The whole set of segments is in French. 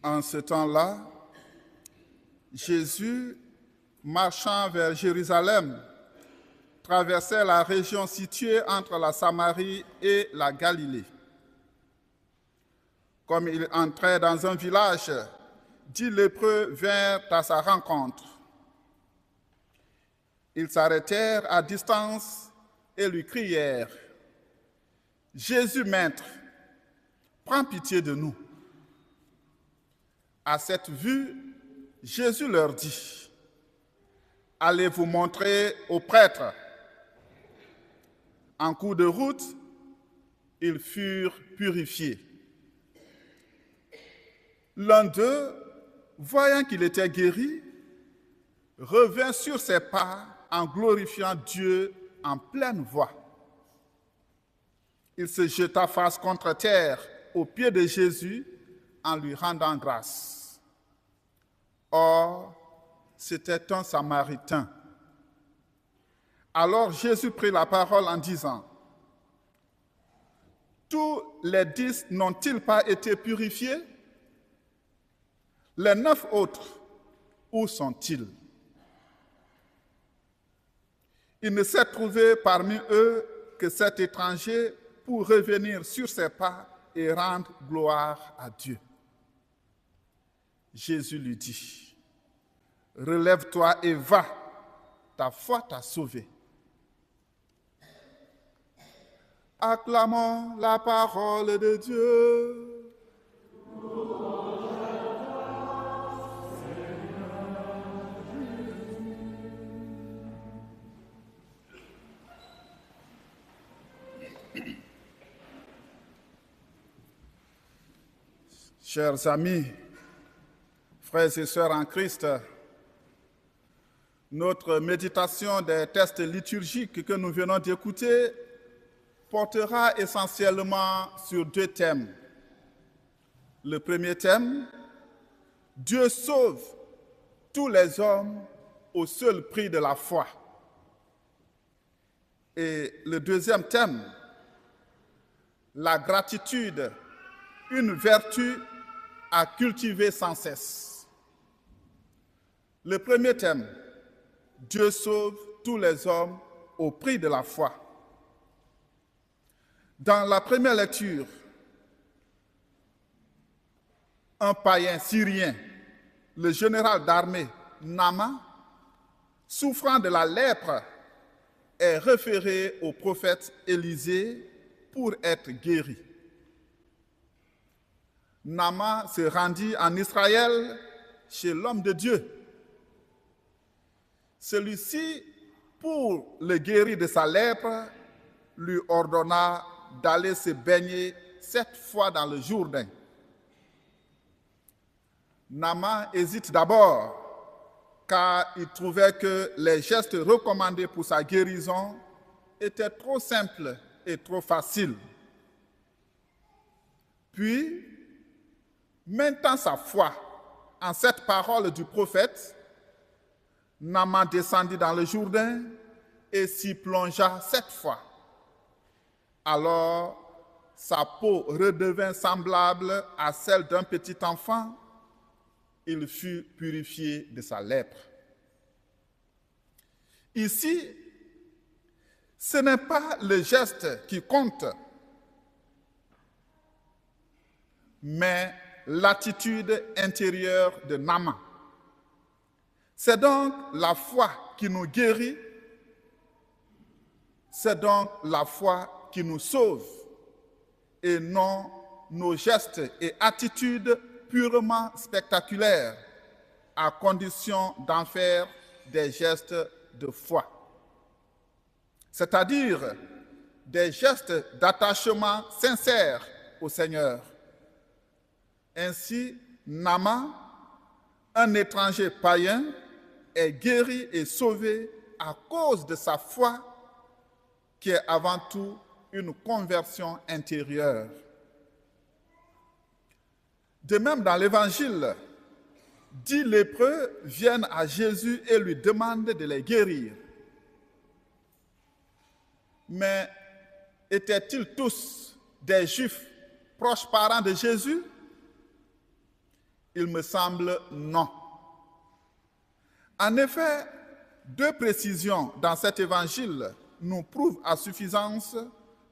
En ce temps-là, Jésus, marchant vers Jérusalem, traversait la région située entre la Samarie et la Galilée. Comme il entrait dans un village, 10 lépreux vinrent à sa rencontre. Ils s'arrêtèrent à distance et lui crièrent : « Jésus, Maître, prends pitié de nous. » À cette vue, Jésus leur dit : « Allez vous montrer aux prêtres. » En cours de route, ils furent purifiés. L'un d'eux, voyant qu'il était guéri, revint sur ses pas en glorifiant Dieu en pleine voix. Il se jeta face contre terre aux pieds de Jésus en lui rendant grâce. Or, c'était un Samaritain. Alors Jésus prit la parole en disant : « Tous les 10 n'ont-ils pas été purifiés ? Les 9 autres, où sont-ils ? » Il ne s'est trouvé parmi eux que cet étranger pour revenir sur ses pas et rendre gloire à Dieu. Jésus lui dit : « Relève-toi et va, ta foi t'a sauvé. » Acclamons la parole de Dieu. Chers amis, frères et sœurs en Christ, notre méditation des textes liturgiques que nous venons d'écouter portera essentiellement sur 2 thèmes. Le premier thème, Dieu sauve tous les hommes au seul prix de la foi. Et le deuxième thème, la gratitude, une vertu à cultiver sans cesse. Le premier thème, Dieu sauve tous les hommes au prix de la foi. Dans la première lecture, un païen syrien, le général d'armée Naaman, souffrant de la lèpre, est référé au prophète Élisée pour être guéri. Naaman se rendit en Israël chez l'homme de Dieu. Celui-ci, pour le guérir de sa lèpre, lui ordonna d'aller se baigner 7 fois dans le Jourdain. Naaman hésite d'abord, car il trouvait que les gestes recommandés pour sa guérison étaient trop simples et trop faciles. Puis, mettant sa foi en cette parole du prophète, Naaman descendit dans le Jourdain et s'y plongea 7 fois. Alors, sa peau redevint semblable à celle d'un petit enfant. Il fut purifié de sa lèpre. Ici, ce n'est pas le geste qui compte, mais l'attitude intérieure de Naaman. C'est donc la foi qui nous guérit, c'est donc la foi qui nous sauve, et non nos gestes et attitudes purement spectaculaires, à condition d'en faire des gestes de foi. C'est-à-dire des gestes d'attachement sincère au Seigneur. Ainsi, Naaman, un étranger païen, est guéri et sauvé à cause de sa foi, qui est avant tout une conversion intérieure. De même, dans l'Évangile, 10 lépreux viennent à Jésus et lui demandent de les guérir. Mais étaient-ils tous des Juifs proches parents de Jésus? Il me semble non. En effet, deux précisions dans cet évangile nous prouvent à suffisance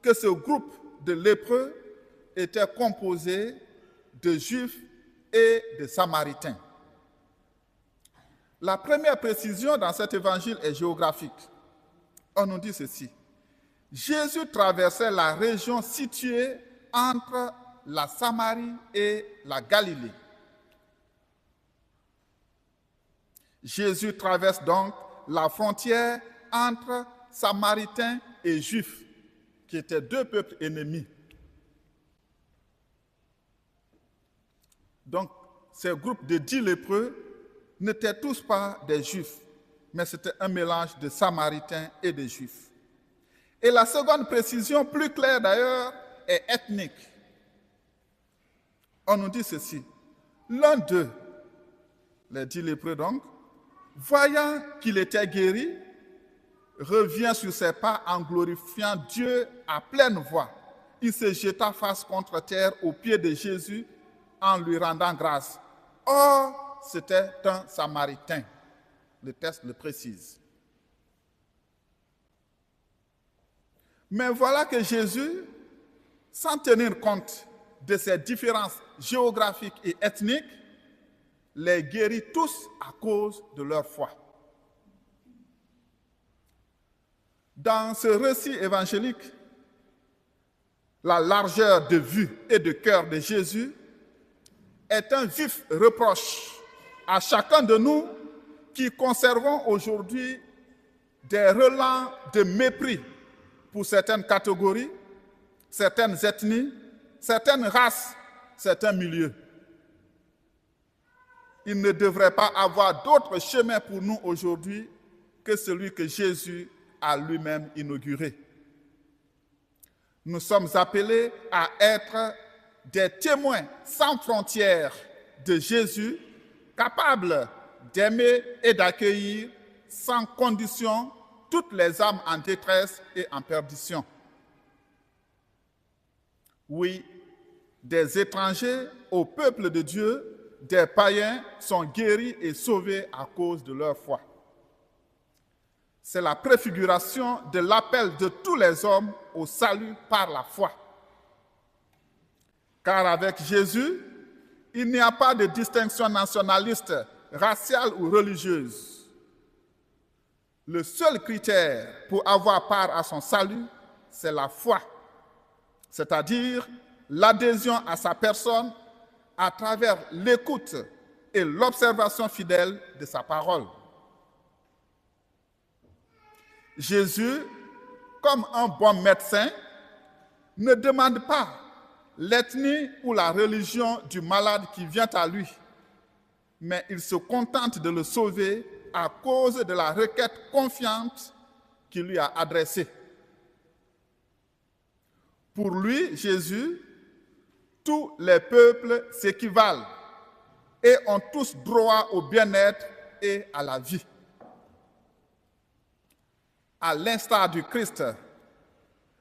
que ce groupe de lépreux était composé de Juifs et de Samaritains. La première précision dans cet évangile est géographique. On nous dit ceci. Jésus traversait la région située entre la Samarie et la Galilée. Jésus traverse donc la frontière entre Samaritains et Juifs, qui étaient deux peuples ennemis. Donc, ces groupes de 10 lépreux n'étaient tous pas des Juifs, mais c'était un mélange de Samaritains et de Juifs. Et la seconde précision, plus claire d'ailleurs, est ethnique. On nous dit ceci. L'un d'eux, les 10 lépreux donc, voyant qu'il était guéri, revient sur ses pas en glorifiant Dieu à pleine voix. Il se jeta face contre terre aux pieds de Jésus en lui rendant grâce. Or, c'était un Samaritain. Le texte le précise. Mais voilà que Jésus, sans tenir compte de ces différences géographiques et ethniques, les guérit tous à cause de leur foi. Dans ce récit évangélique, la largeur de vue et de cœur de Jésus est un vif reproche à chacun de nous qui conservons aujourd'hui des relents de mépris pour certaines catégories, certaines ethnies, certaines races, certains milieux. Il ne devrait pas avoir d'autre chemin pour nous aujourd'hui que celui que Jésus a lui-même inauguré. Nous sommes appelés à être des témoins sans frontières de Jésus, capables d'aimer et d'accueillir sans condition toutes les âmes en détresse et en perdition. Oui, des étrangers au peuple de Dieu, des païens sont guéris et sauvés à cause de leur foi. C'est la préfiguration de l'appel de tous les hommes au salut par la foi. Car avec Jésus, il n'y a pas de distinction nationaliste, raciale ou religieuse. Le seul critère pour avoir part à son salut, c'est la foi, c'est-à-dire l'adhésion à sa personne à travers l'écoute et l'observation fidèle de sa parole. Jésus, comme un bon médecin, ne demande pas l'ethnie ou la religion du malade qui vient à lui, mais il se contente de le sauver à cause de la requête confiante qu'il lui a adressée. Pour lui, Jésus, tous les peuples s'équivalent et ont tous droit au bien-être et à la vie. À l'instar du Christ,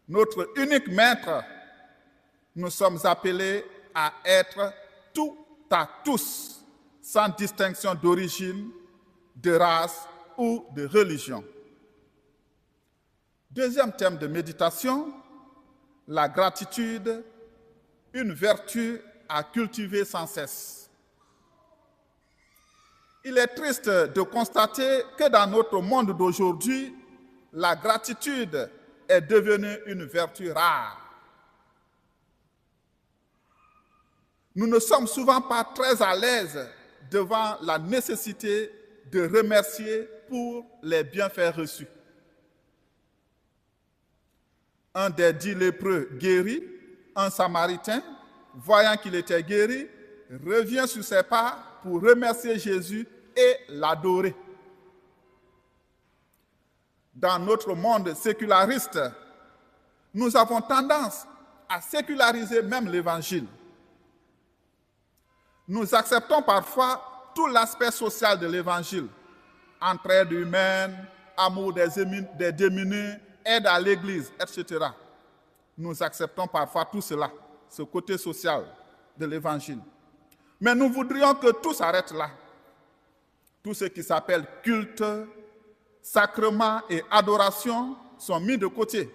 notre unique maître, nous sommes appelés à être tout à tous, sans distinction d'origine, de race ou de religion. Deuxième thème de méditation, la gratitude, une vertu à cultiver sans cesse. Il est triste de constater que dans notre monde d'aujourd'hui, la gratitude est devenue une vertu rare. Nous ne sommes souvent pas très à l'aise devant la nécessité de remercier pour les bienfaits reçus. Un des 10 lépreux guéris, un Samaritain, voyant qu'il était guéri, revient sur ses pas pour remercier Jésus et l'adorer. Dans notre monde séculariste, nous avons tendance à séculariser même l'Évangile. Nous acceptons parfois tout l'aspect social de l'Évangile, entraide humaine, amour des démunis, aide à l'Église, etc. Nous acceptons parfois tout cela, ce côté social de l'Évangile. Mais nous voudrions que tout s'arrête là. Tout ce qui s'appelle culte, sacrement et adoration sont mis de côté.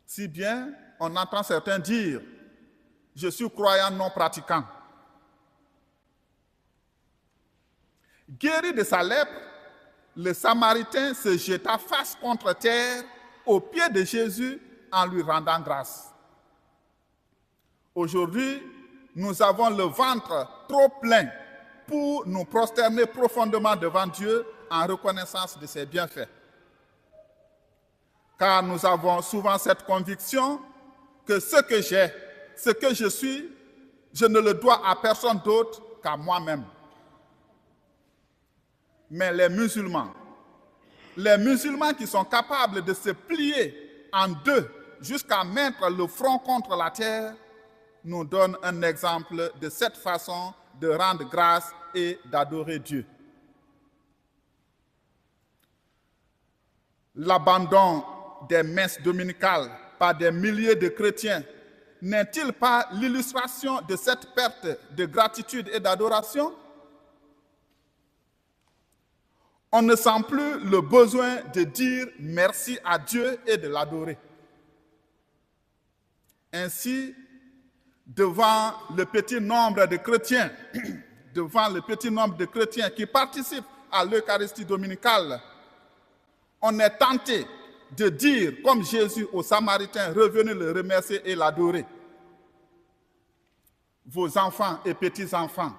Si bien, on entend certains dire « Je suis croyant non pratiquant ». Guéri de sa lèpre, le Samaritain se jeta face contre terre aux pieds de Jésus en lui rendant grâce. Aujourd'hui, nous avons le ventre trop plein pour nous prosterner profondément devant Dieu en reconnaissance de ses bienfaits. Car nous avons souvent cette conviction que ce que j'ai, ce que je suis, je ne le dois à personne d'autre qu'à moi-même. Mais les musulmans qui sont capables de se plier en deux jusqu'à mettre le front contre la terre, nous donnent un exemple de cette façon de rendre grâce et d'adorer Dieu. L'abandon des messes dominicales par des milliers de chrétiens n'est-il pas l'illustration de cette perte de gratitude et d'adoration? On ne sent plus le besoin de dire merci à Dieu et de l'adorer. Ainsi, devant le petit nombre de chrétiens qui participent à l'Eucharistie dominicale, on est tenté de dire, comme Jésus aux Samaritains, revenez le remercier et l'adorer. Vos enfants et petits-enfants,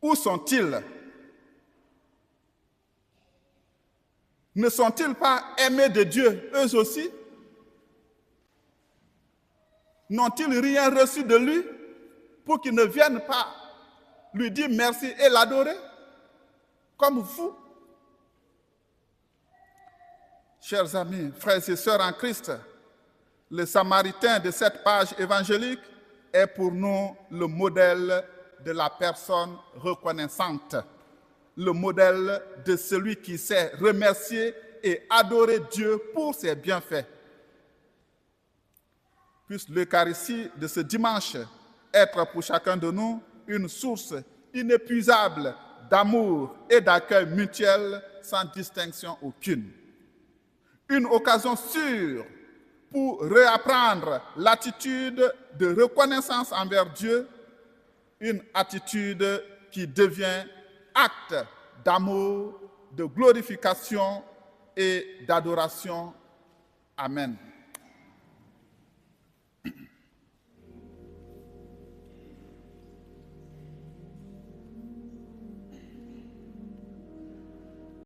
où sont-ils? Ne sont-ils pas aimés de Dieu, eux aussi? N'ont-ils rien reçu de lui pour qu'ils ne viennent pas lui dire merci et l'adorer, comme vous? Chers amis, frères et sœurs en Christ, le Samaritain de cette page évangélique est pour nous le modèle de la personne reconnaissante, le modèle de celui qui sait remercier et adorer Dieu pour ses bienfaits. Puisse l'Eucharistie de ce dimanche être pour chacun de nous une source inépuisable d'amour et d'accueil mutuel sans distinction aucune. Une occasion sûre pour réapprendre l'attitude de reconnaissance envers Dieu, une attitude qui devient acte d'amour, de glorification et d'adoration. Amen.